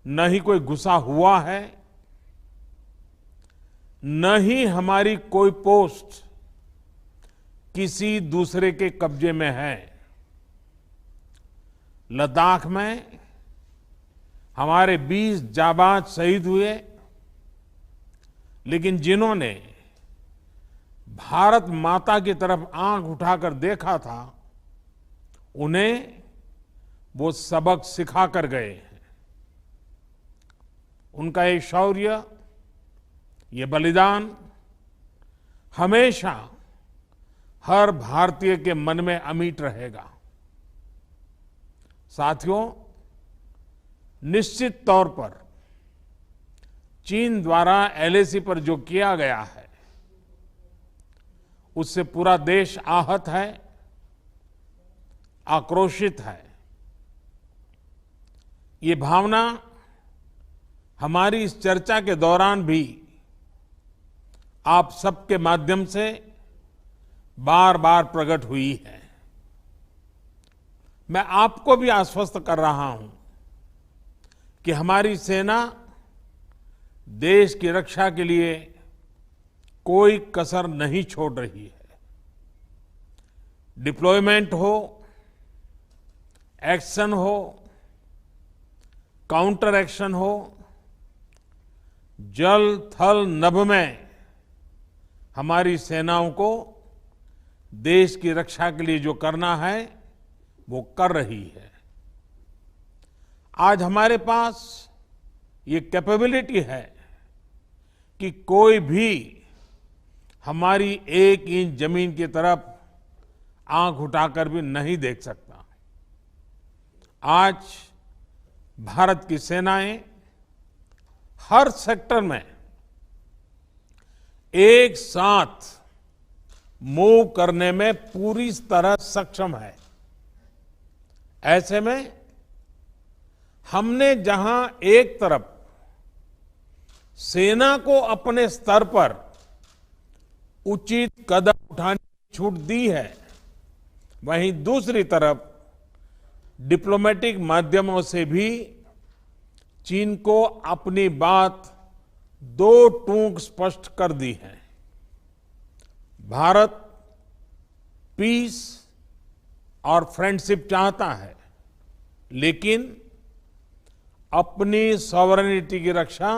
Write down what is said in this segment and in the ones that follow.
न ही कोई घुसा हुआ है, न ही हमारी कोई पोस्ट किसी दूसरे के कब्जे में है। लद्दाख में हमारे 20 जाबाज शहीद हुए, लेकिन जिन्होंने भारत माता की तरफ आंख उठाकर देखा था, उन्हें वो सबक सिखा कर गए हैं। उनका ये शौर्य, ये बलिदान हमेशा हर भारतीय के मन में अमिट रहेगा। साथियों, निश्चित तौर पर चीन द्वारा एलएसी पर जो किया गया है, उससे पूरा देश आहत है, आक्रोशित है। ये भावना हमारी इस चर्चा के दौरान भी आप सबके माध्यम से बार बार प्रकट हुई है। मैं आपको भी आश्वस्त कर रहा हूं कि हमारी सेना देश की रक्षा के लिए कोई कसर नहीं छोड़ रही है। डिप्लॉयमेंट हो, एक्शन हो, काउंटर एक्शन हो, जल थल नभ में हमारी सेनाओं को देश की रक्षा के लिए जो करना है वो कर रही है। आज हमारे पास ये कैपेबिलिटी है कि कोई भी हमारी 1 इंच जमीन की तरफ आंख उठाकर भी नहीं देख सकता। आज भारत की सेनाएं हर सेक्टर में एक साथ मूव करने में पूरी तरह सक्षम है। ऐसे में हमने जहां एक तरफ सेना को अपने स्तर पर उचित कदम उठाने की छूट दी है, वहीं दूसरी तरफ डिप्लोमेटिक माध्यमों से भी चीन को अपनी बात दो टूक स्पष्ट कर दी है। भारत पीस और फ्रेंडशिप चाहता है, लेकिन अपनी सॉवरेनिटी की रक्षा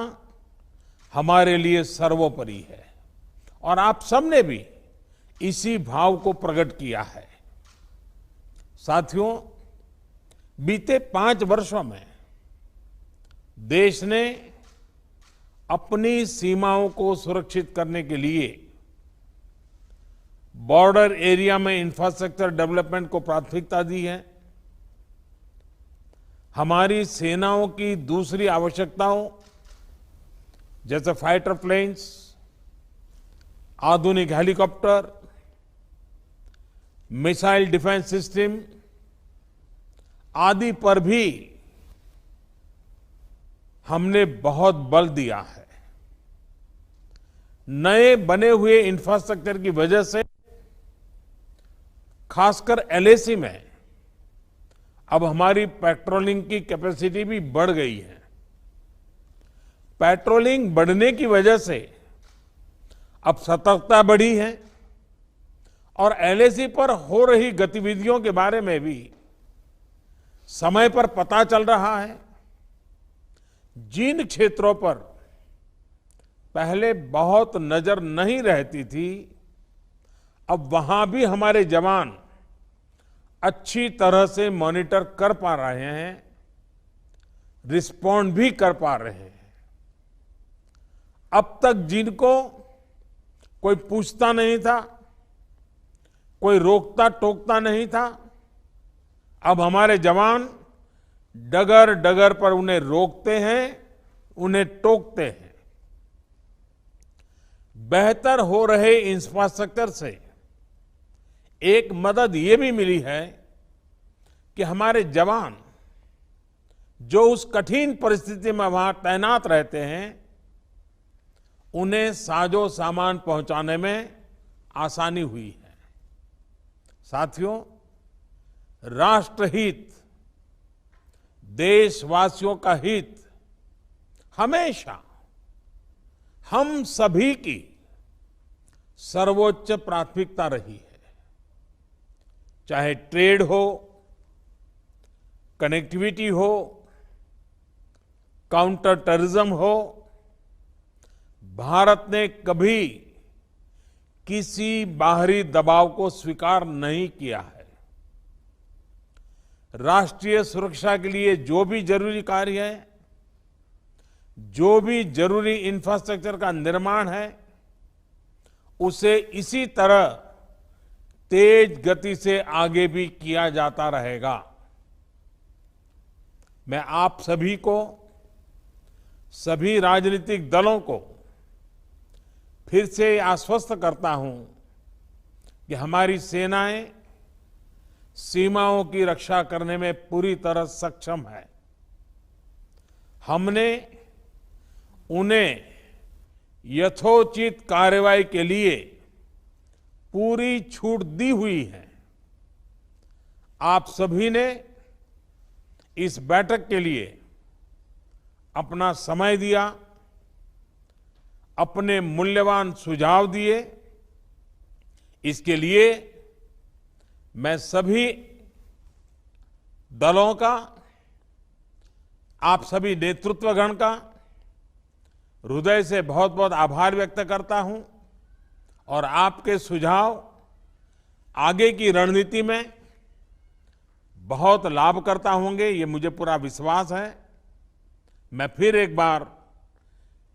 हमारे लिए सर्वोपरि है और आप सबने भी इसी भाव को प्रकट किया है। साथियों, बीते 5 वर्षों में देश ने अपनी सीमाओं को सुरक्षित करने के लिए बॉर्डर एरिया में इंफ्रास्ट्रक्चर डेवलपमेंट को प्राथमिकता दी है। हमारी सेनाओं की दूसरी आवश्यकताओं जैसे फाइटर प्लेन्स, आधुनिक हेलीकॉप्टर, मिसाइल डिफेंस सिस्टम आदि पर भी हमने बहुत बल दिया है। नए बने हुए इंफ्रास्ट्रक्चर की वजह से खासकर एलएसी में अब हमारी पेट्रोलिंग की कैपेसिटी भी बढ़ गई है। पेट्रोलिंग बढ़ने की वजह से अब सतर्कता बढ़ी है और एलएसी पर हो रही गतिविधियों के बारे में भी समय पर पता चल रहा है। जिन क्षेत्रों पर पहले बहुत नजर नहीं रहती थी, अब वहां भी हमारे जवान अच्छी तरह से मॉनिटर कर पा रहे हैं, रिस्पॉन्ड भी कर पा रहे हैं। अब तक जिनको कोई पूछता नहीं था, कोई रोकता टोकता नहीं था, अब हमारे जवान डगर डगर पर उन्हें रोकते हैं, उन्हें टोकते हैं। बेहतर हो रहे इंफ्रास्ट्रक्चर से एक मदद ये भी मिली है कि हमारे जवान जो उस कठिन परिस्थिति में वहां तैनात रहते हैं, उन्हें साजो सामान पहुंचाने में आसानी हुई है। साथियों, राष्ट्रहित, देशवासियों का हित हमेशा हम सभी की सर्वोच्च प्राथमिकता रही है। चाहे ट्रेड हो, कनेक्टिविटी हो, काउंटर टेररिज्म हो, भारत ने कभी किसी बाहरी दबाव को स्वीकार नहीं किया है। राष्ट्रीय सुरक्षा के लिए जो भी जरूरी कार्य है, जो भी जरूरी इंफ्रास्ट्रक्चर का निर्माण है, उसे इसी तरह तेज गति से आगे भी किया जाता रहेगा। मैं आप सभी को, सभी राजनीतिक दलों को फिर से आश्वस्त करता हूं कि हमारी सेनाएं सीमाओं की रक्षा करने में पूरी तरह सक्षम है। हमने उन्हें यथोचित कार्रवाई के लिए पूरी छूट दी हुई है। आप सभी ने इस बैठक के लिए अपना समय दिया, अपने मूल्यवान सुझाव दिए। इसके लिए मैं सभी दलों का, आप सभी नेतृत्वगण का हृदय से बहुत बहुत आभार व्यक्त करता हूं और आपके सुझाव आगे की रणनीति में बहुत लाभकर्ता होंगे, ये मुझे पूरा विश्वास है। मैं फिर एक बार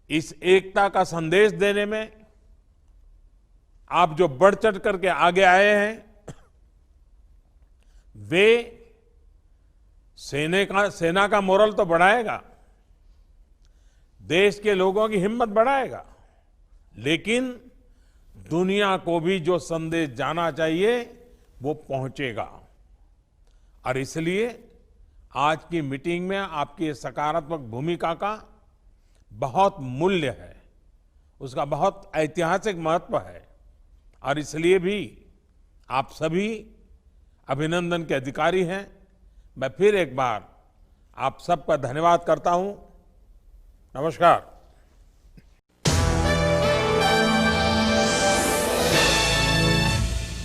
इस एकता का संदेश देने में आप जो बढ़ चढ़ करके आगे आए हैं, वे सेना का मोरल तो बढ़ाएगा, देश के लोगों की हिम्मत बढ़ाएगा, लेकिन दुनिया को भी जो संदेश जाना चाहिए वो पहुंचेगा। और इसलिए आज की मीटिंग में आपकी सकारात्मक भूमिका का बहुत मूल्य है, उसका बहुत ऐतिहासिक महत्व है। और इसलिए भी आप सभी अभिनंदन के अधिकारी हैं। मैं फिर एक बार आप सबका धन्यवाद करता हूं। नमस्कार।